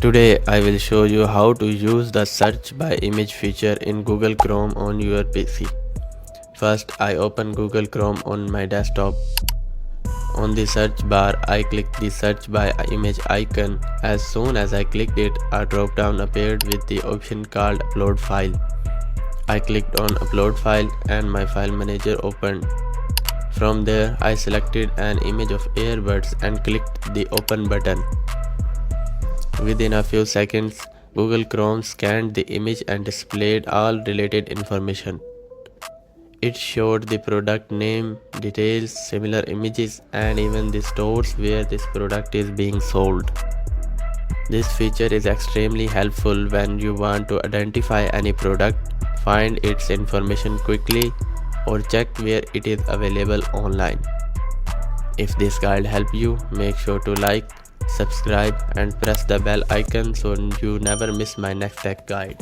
Today I will show you how to use the search by image feature in Google Chrome on your PC. First I open Google Chrome on my desktop. On the search bar I click the search by image icon. As soon as I clicked it, a drop down appeared with the option called upload file. I clicked on upload file and my file manager opened. From there I selected an image of earbuds and clicked the open button. Within a few seconds, Google Chrome scanned the image and displayed all related information. It showed the product name, details, similar images, and even the stores where this product is being sold. This feature is extremely helpful when you want to identify any product, find its information quickly, or check where it is available online. If this guide helped you, make sure to like, subscribe and press the bell icon so you never miss my next tech guide.